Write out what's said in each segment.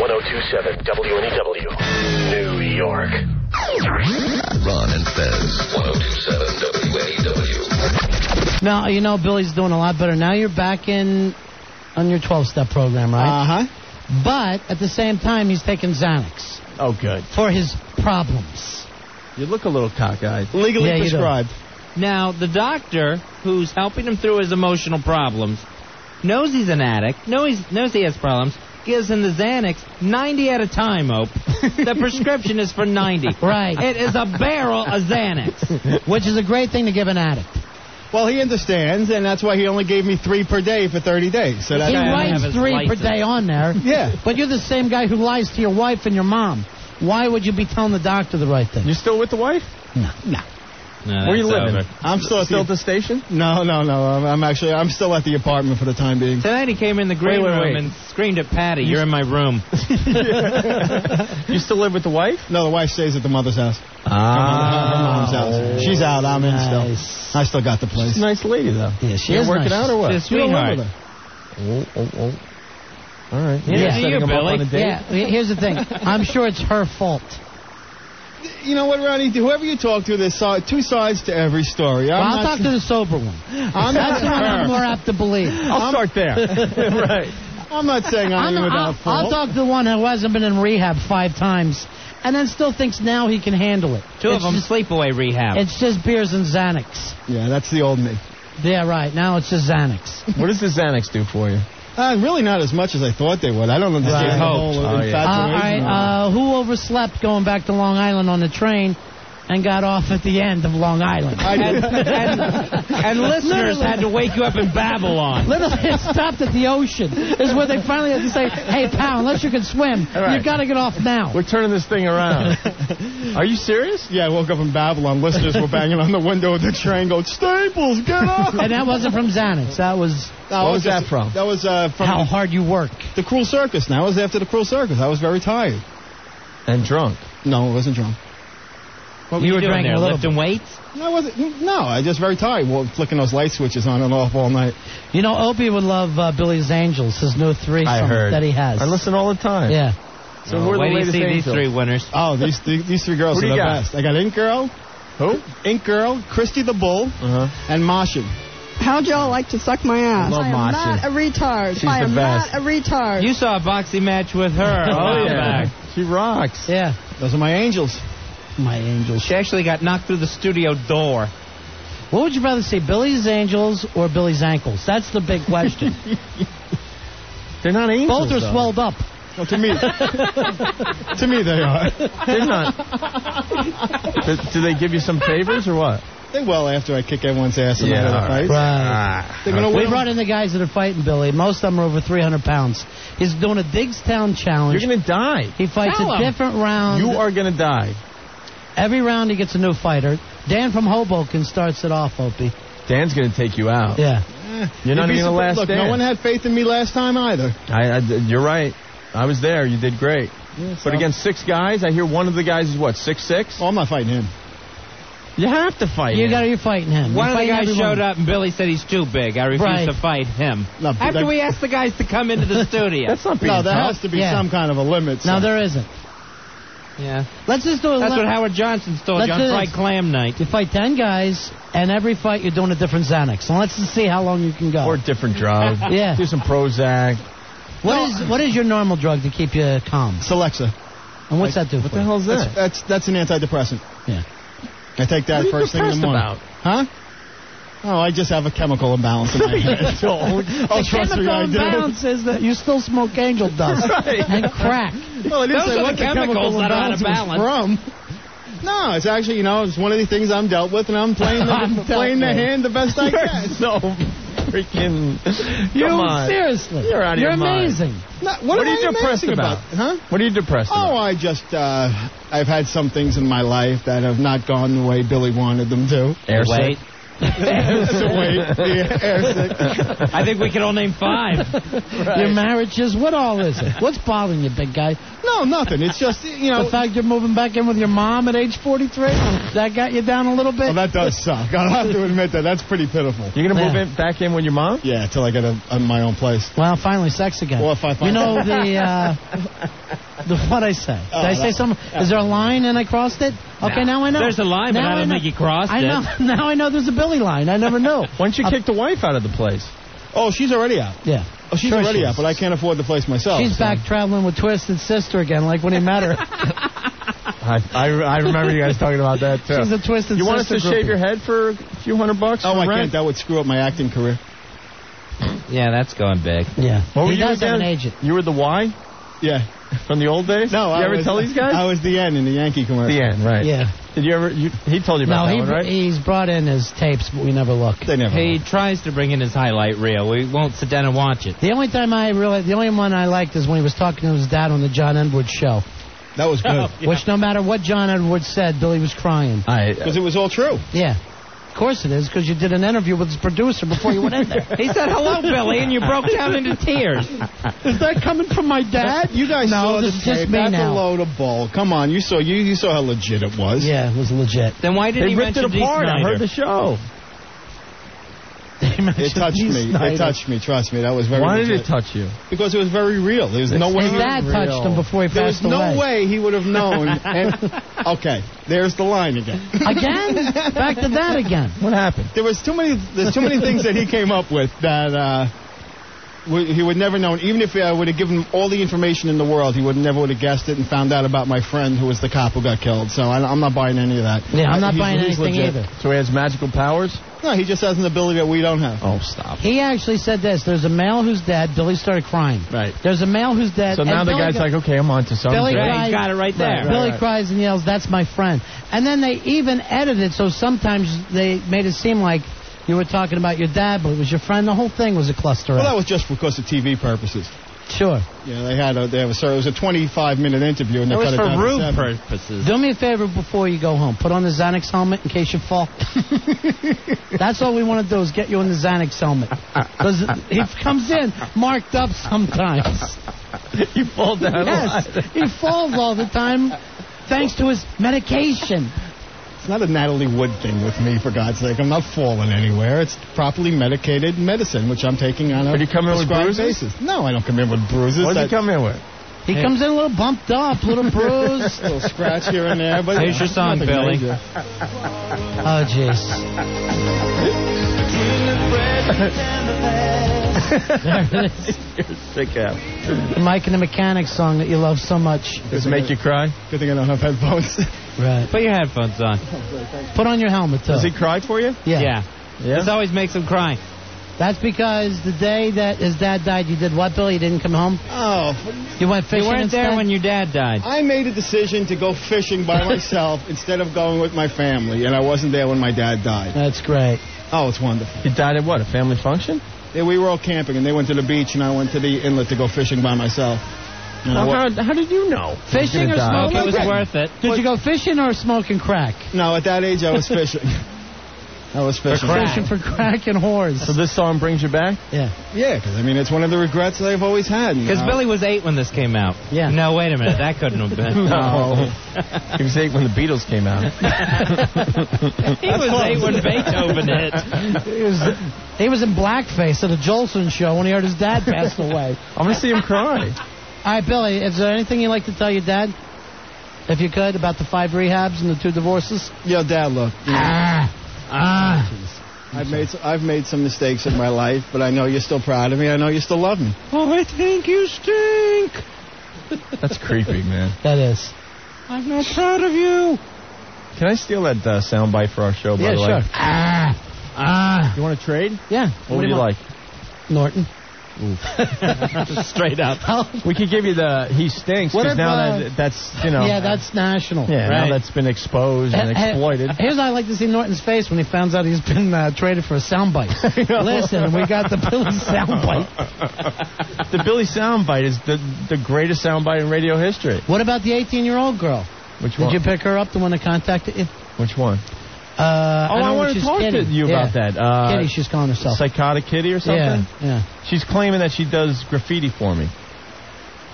1027 WNEW, New York. Ron and Fez, 1027 WNEW. Now, you know, Billy's doing a lot better. Now you're back on your 12-step program, right? Uh-huh. But at the same time, he's taking Xanax. Oh, good. For his problems. You look a little cockeyed. Legally prescribed. Now, the doctor who's helping him through his emotional problems knows he's an addict, knows he has problems, gives him the Xanax 90 at a time, Ope. The prescription is for 90. Right. It is a barrel of Xanax. Which is a great thing to give an addict. Well, he understands, and that's why he only gave me 3 per day for 30 days. So that's he writes 3 per day on there. Yeah. But you're the same guy who lies to your wife and your mom. Why would you be telling the doctor the right thing? You still with the wife? No. No, where you living? Over. I'm still at the station? No. I'm still at the apartment for the time being. Tonight he came in the green room and screamed at Patty, "You're in my room." You still live with the wife? No, the wife stays at the mother's house. Her mom's out. She's out. I'm in still. I still got the place. She's a nice lady, though. Yeah, she is working nice. out or what? She's a sweetheart. All right. Yeah, you, Billy. Yeah, here's the thing. I'm sure it's her fault. You know what, Ronnie? Whoever you talk to, there's 2 sides to every story. I'll talk to the sober one. That's the one I'm more apt to believe. I'll start there. Right. I'm not saying I'm without fault. I'll talk to the one who hasn't been in rehab 5 times and then still thinks now he can handle it. 2 of them sleepaway rehab. It's just beers and Xanax. Yeah, that's the old me. Yeah, right. Now it's just Xanax. What does the Xanax do for you? Really not as much as I thought they would. I don't understand the whole infatuation. All right, who overslept going back to Long Island on the train and got off at the end of Long Island? And listeners had to wake you up in Babylon. Literally, it stopped at the ocean. Is where they finally had to say, "Hey, pal, unless you can swim, you got to get off now." We're turning this thing around. Are you serious? Yeah, I woke up in Babylon. Listeners were banging on the window of the train going, "Staples, get up!" And that wasn't from Xanax. That was... What was that from? That was from... How hard you work. The Cruel Circus. Now, it was after the Cruel Circus. I was very tired. And drunk? No, I wasn't drunk. What were you doing there, lifting weights? No, I wasn't. No, I was just very tired. Flicking those light switches on and off all night. You know, Opie would love Billy's Angels, his new threesome that he has. I listen all the time. Yeah. So we're the wait latest till you see Angels. these 3 winners. Oh, these 3 girls are the best. I got Ink Girl. Who? Ink Girl, Christy the Bull, and Martian. How'd y'all like to suck my ass? I am not a retard. She's the best. Not a retard. You saw a boxing match with her. Back. She rocks. Yeah. Those are my angels. My Angels. She actually got knocked through the studio door. What would you rather see, Billy's Angels or Billy's Ankles? That's the big question. They're not angels. Both are swelled up. Well, to me they are. They're not. Do they give you some favors or what? They will after I kick everyone's ass in the fight. Right. They're gonna win. We brought in the guys that are fighting Billy. Most of them are over 300 pounds. He's doing a Digstown challenge. You're going to die. He fights a different round. You are going to die. Every round he gets a new fighter. Dan from Hoboken starts it off, Opie. Dan's going to take you out. Yeah. You're not even the last Look, Dan. no one had faith in me last time either. You're right. I was there. You did great. Yeah, but against 6 guys, I hear one of the guys is what, 6'6"? Oh, I'm not fighting him. You have to fight him. You're fighting him. One of the guys everyone. showed up and Billy said he's too big. I refuse to fight him. No, After we asked the guys to come into the studio. That's not being No, there tough. has to be some kind of a limit. No, there isn't. Yeah. Let's just do it. That's what Howard Johnson told you on Fried Clam Night. You fight 10 guys, and every fight you're doing a different Xanax. So let's just see how long you can go. Or a different drug. Yeah. Do some Prozac. What is your normal drug to keep you calm? Celexa. And what's that do What for the you? hell is that? That's an antidepressant. Yeah. I take that first thing in the morning. About? Huh? Oh, I just have a chemical imbalance in my head. The chemical imbalance is that you still smoke angel dust and crack. Well, I didn't Those say are what the chemicals that are out of imbalance was from. No, it's actually, it's one of the things I'm dealt with, and I'm playing the hand the best I can. So freaking... Seriously. You're out of your mind. You're amazing. What are you depressed about? Huh? What are you depressed about? Oh, I just, I've had some things in my life that have not gone the way Billy wanted them to. Air sick. I think we can all name 5. Right. Your marriages, what all is it? What's bothering you, big guy? No, nothing. It's just, the fact you're moving back in with your mom at age 43, that got you down a little bit? Well, that does suck. I'll have to admit that. That's pretty pitiful. You're going to move back in with your mom? Yeah, till I get my own place. Well, finally, sex again. Well, if I find What'd I say? Did I say something? Is there a line and I crossed it? Okay, now I know. There's a line, but I don't think you crossed it. Now I know there's a Billy line. I never knew. Why don't you kick the wife out of the place? Oh, she's already out. Yeah. Oh, she's already out, but I can't afford the place myself. She's back traveling with Twisted Sister again, like when he met her. I remember you guys talking about that, too. She's a Twisted Sister. You want us to shave your head for a few $100? Oh, I can't. That would screw up my acting career. Yeah, that's going big. Yeah. What were He you does have again? an agent. You were the Y? Yeah. From the old days? No, you ever tell these guys? I was the N in the Yankee commercial. The N, right. Yeah. Did you ever... he told you about that one, right? He's brought in his tapes, but we never look. They never He tries to bring in his highlight reel. We won't sit down and watch it. The only time the only one I liked is when he was talking to his dad on the John Edwards show. That was good. Oh, yeah. Which no matter what John Edwards said, Billy was crying. Because it was all true. Yeah. Of course it is, because you did an interview with his producer before you went in there. He said, hello, Billy, and you broke down into tears. Is that coming from my dad? You guys saw this the is just tape. me That's now. a load of bull. Come on, you saw how legit it was. Yeah, it was legit. Then why didn't They he ripped it mention Dee apart. I Snider? heard the show. It touched me. It touched me. Trust me, that was very. Why did legit. it touch you? Because it was very real. There was no way. His dad touched him before he There was passed away. no way he would have known. Okay, there's the line again. Again? Back to that again. What happened? There's too many things that he came up with that he would never known. Even if I would have given him all the information in the world, he never would have guessed it and found out about my friend who was the cop who got killed. So I'm not buying any of that. Yeah, I'm not buying he's anything legit. either. So he has magical powers? No, he just has an ability that we don't have. Oh, stop. He actually said this. There's a male who's dead. Billy started crying. Right. There's a male who's dead. So now the guy's like, okay, I'm on to something. Billy Right, cries, he's got it right there. Billy cries and yells, "That's my friend." And then they even edited, so sometimes they made it seem like you were talking about your dad, but it was your friend. The whole thing was a cluster. Well, that was just because of TV purposes. Sure. Yeah, it was a 25-minute interview, and they It was cut it for down to Rube 7. purposes. Do me a favor before you go home. Put on the Xanax helmet in case you fall. That's all we want to do is get you in the Xanax helmet. Because he comes in marked up sometimes. You fall down. Yes, he falls all the time thanks to his medication. It's not a Natalie Wood thing with me, for God's sake. I'm not falling anywhere. It's properly medicated medicine, which I'm taking on a But you come in with prescribed bruises? basis. No, I don't come in with bruises. What did he come in with? He comes in a little bumped up, a little bruised. A little scratch here and there. But Here's your song, nothing Billy. major. Oh, jeez. There it is. You're a sick ass. The Mike and the Mechanic song that you love so much. Does it make you cry? Good thing I don't have headphones. Right. Put your headphones on. Put on your helmet, too. Does he cry for you? Yeah. This always makes him cry. That's because the day that his dad died, you did what, Billy? You didn't come home? Oh, You went fishing You weren't instead? there when your dad died. I made a decision to go fishing by myself instead of going with my family, and I wasn't there when my dad died. That's great. Oh, it's wonderful. He died at what, a family function? Yeah, we were all camping, and they went to the beach, and I went to the inlet to go fishing by myself. And Well, how did you know? Fishing or smoking? It was worth it. Did you go fishing or smoking crack? No, at that age, I was fishing. I was fishing. Fishing for crack and whores. So this song brings you back? Yeah. Yeah, because, I mean, it's one of the regrets that I've always had. Because Billy was 8 when this came out. Yeah. No, wait a minute. That couldn't have been. No. He was 8 when the Beatles came out. He was 8 when Beethoven hit. He was in blackface at a Jolson show when he heard his dad passed away. I'm going to see him cry. All right, Billy, is there anything you'd like to tell your dad? If you could, about the 5 rehabs and the 2 divorces? Yo, Dad, look. I've made some mistakes in my life, but I know you're still proud of me. I know you still love me. Oh, I think you stink. That's creepy, man. That is. I'm not proud of you. Can I steal that soundbite for our show, by the way? Yeah, sure. You want to trade? Yeah. What would you like? Norton. Straight up. We could give you the he stinks, What because if, now that's, you know. Yeah, that's national. Yeah, Right. now that's been exposed and exploited. Here's how I like to see Norton's face when he finds out he's been traded for a soundbite. Listen, we got the Billy soundbite. The Billy soundbite is the greatest soundbite in radio history. What about the 18-year-old girl? Which one? Did you pick her up, the one that contacted you? Which one? I want to talk to you about that. Kitty, she's calling herself. Psychotic Kitty or something? Yeah. She's claiming that she does graffiti for me.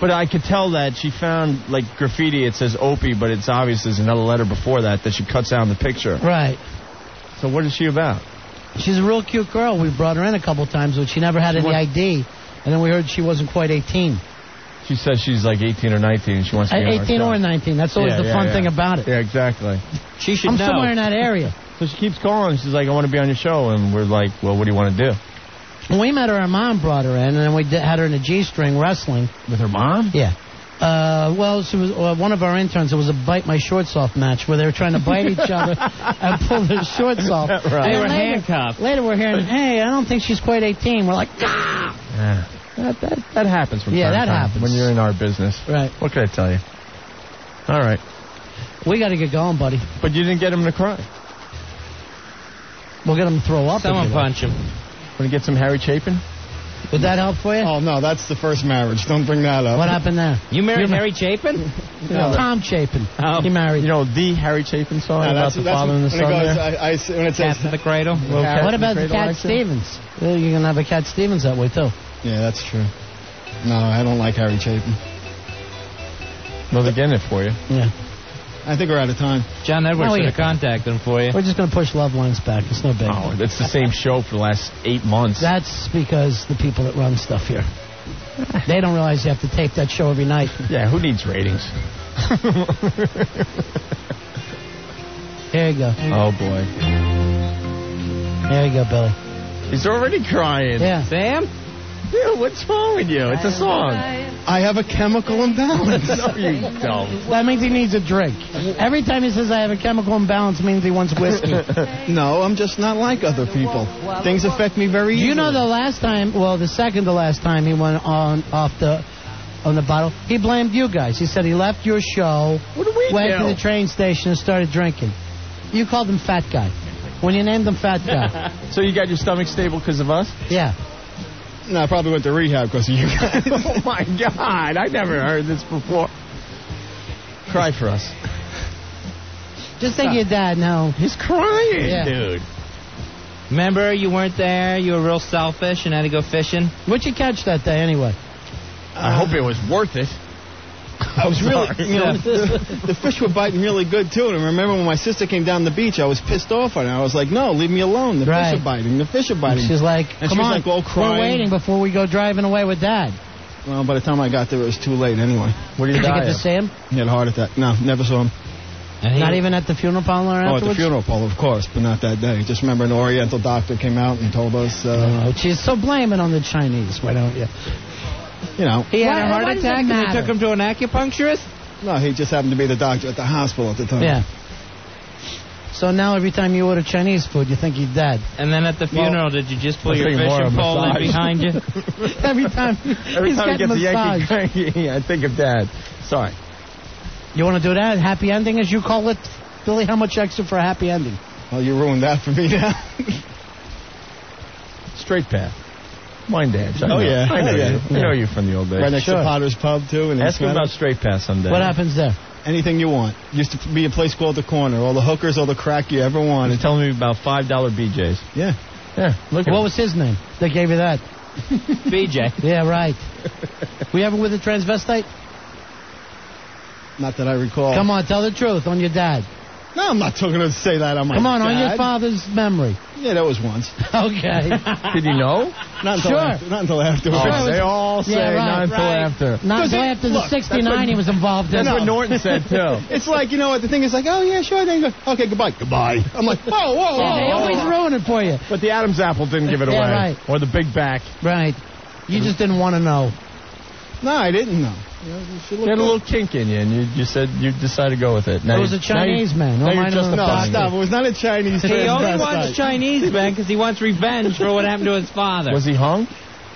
But I could tell that she found, like, graffiti, it says Opie, but it's obvious there's another letter before that she cuts out in the picture. Right. So what is she about? She's a real cute girl. We brought her in a couple times, but she never had any ID. And then we heard she wasn't quite 18. She says she's like 18 or 19 and she wants to be on our 18 show. or 19. That's always the fun thing about it. Yeah, exactly. She should I'm know. somewhere in that area. So she keeps calling. She's like, I want to be on your show. And we're like, well, what do you want to do? When we met her mom brought her in, and then we had her in a G-string wrestling. With her mom? Yeah. Well, she was one of our interns. It was a bite my shorts off match where they were trying to bite each other and pull their shorts off. Right. They were later, handcuffed. Later we're hearing, hey, I don't think she's quite 18. We're like, ah! Yeah. That happens from time to time. that happens. When you're in our business. Right. What can I tell you? All right. We got to get going, buddy. But you didn't get him to cry. We'll get him to throw up. Someone punch him. Want to get some Harry Chapin? Would that help for you? Oh, no, that's the first marriage. Don't bring that up. What happened there? You married Harry Chapin? Tom Chapin. He married. You know, the Harry Chapin song No, about the father and the son there? When it says... Cats in the Cradle? What about the Cat Stevens? Well, you're going to have a Cat Stevens that way, too. Yeah, that's true. No, I don't like Harry Chapin. Well, they're getting it for you. Yeah. I think we're out of time. John Edwards Oh, should yeah. have contacted him for you. We're just going to push Love Lines back. It's no big. Oh, that's the same show for the last 8 months. That's because the people that run stuff here. They don't realize you have to tape that show every night. Yeah, who needs ratings? Here you go. Oh, boy. There you go, Billy. He's already crying. Yeah. Sam? Yeah, what's wrong with you? It's a song. I have a chemical imbalance. No, you don't. That means he needs a drink. Every time he says I have a chemical imbalance, it means he wants whiskey. No, I'm just not like other people. Things affect me very easily. You know the last time, well, the second to last time he went on the bottle, he blamed you guys. He said he left your show, What do we went do? to the train station and started drinking. You called him Fat Guy. When you named him Fat Guy. So you got your stomach stable because of us? Yeah. No, I probably went to rehab because of you guys. Oh, my God. I never heard this before. Cry for us. Just think of your dad now. He's crying, Yeah. dude. Remember, you weren't there. You were real selfish and had to go fishing. What'd you catch that day anyway? I hope it was worth it. I was really, you know, the fish were biting really good, too. And I remember when my sister came down the beach, I was pissed off on her. I was like, no, leave me alone. The Right. fish are biting. The fish are biting. She's like, And come she was on, like all crying. we're waiting before we go driving away with Dad. Well, by the time I got there, it was too late anyway. What did Did you die get to of? see him? He had a heart attack. No, never saw him. And he- Not even at the funeral parlor Oh, at afterwards? the funeral parlor, of course, but not that day. Just remember an Oriental doctor came out and told us, Oh, geez, so blame it on the Chinese, why don't you? you know, He had a heart Why does it attack and they matter? took him to an acupuncturist? no, he just happened to be the doctor at the hospital at the time. Yeah. So now every time you order Chinese food, you think he's dead. And then at the funeral, did you just pull I your think more fishing a pole in massage. behind you? Every time Every he's time he getting gets the massaged. Yankee cranky, I think of Dad. Sorry. You want to do that? Happy ending, as you call it? Billy, how much extra for a happy ending? Well, you ruined that for me now. Straight path. Wine dance. I Oh, know. yeah. I know Oh, yeah. you. I know you from the old days. Right next Sure. to Potter's Pub, too. And Ask him about straight path someday. What happens there? anything you want. Used to be a place called The Corner. All the hookers, all the crack you ever wanted. He's telling me about $5 BJs. Yeah. Yeah, look at What him. was his name? They gave you that. BJ. Yeah, right. Were you ever with a transvestite? Not that I recall. Come on, tell the truth on your dad. No, I'm not going to say that on my Come on, on your dad. father's memory. Yeah, that was once. Okay. Did he know? Not until Sure. after. Not until afterwards. Sure. They all say Yeah, right, not until right. after. Not until it- after the look, that's 69 what- he was involved in. That's what Norton said, too. It's like, you know what, the thing is like, oh, yeah, sure. Then you go, okay, goodbye. Goodbye. I'm like, whoa, whoa, Yeah, they whoa. always ruin it for you. But the Adam's apple didn't give it away. Yeah, right. Or the big back. Right. You just didn't want to know. No, I didn't know. You know, you should You look had a good. little kink in you, and you said you decided to go with it. Now It was you- a Chinese man. Now No, you're mind just him. a No, doctor. stop. It was not a Chinese He only transvestite. wants Chinese men because he wants revenge for what happened to his father. Was he hung?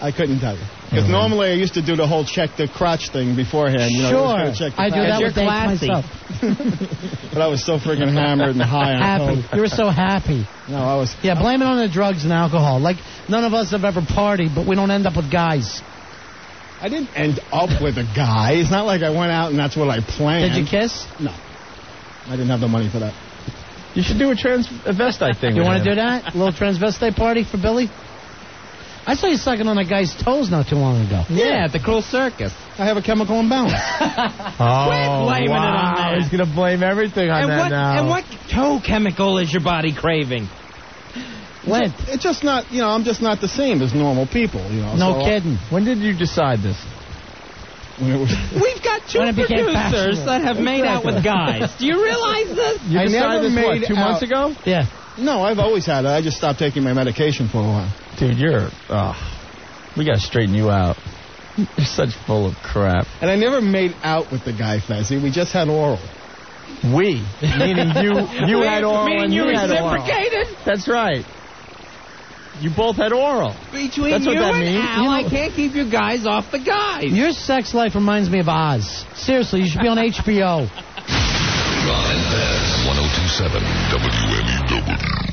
I couldn't tell you. Because normally I used to do the whole check the crotch thing beforehand. You know, Sure. I was gonna check the I do crotch. that You're with Dave classy. myself. But I was so freaking hammered and high on Happy. coke. You were so happy. No, I was. Yeah, blame it on the drugs and alcohol. Like, none of us have ever partied, but we don't end up with guys. I didn't end up with a guy. It's not like I went out and that's what I planned. Did you kiss? No. I didn't have the money for that. You should do a transvestite thing. You with want to him. do that? A little transvestite party for Billy? I saw you sucking on a guy's toes not too long ago. Yeah, at the Cruel Circus. I have a chemical imbalance. Oh, blaming it on wow. that. He's going to blame everything on that now. And what toe chemical is your body craving? Lint. It's just not, you know, I'm just not the same as normal people, you know. No so kidding. When did you decide this? We've got two When it became producers fashionable. that have made out with guys. Do you realize this? You I decided never this, made 2 months out- ago? Yeah. No, I've always had it. I just stopped taking my medication for a while. Dude, we got to straighten you out. You're such full of crap. And I never made out with the guy, Fezzy. We just had oral. We, meaning you had oral Meaning and you he had oral. reciprocated? That's right. You both had oral. Between That's what you that and means. Al, I can't keep you guys off the guys. Your sex life reminds me of Oz. Seriously, you should be on HBO. Ron and Fez, 102.7 WNEW.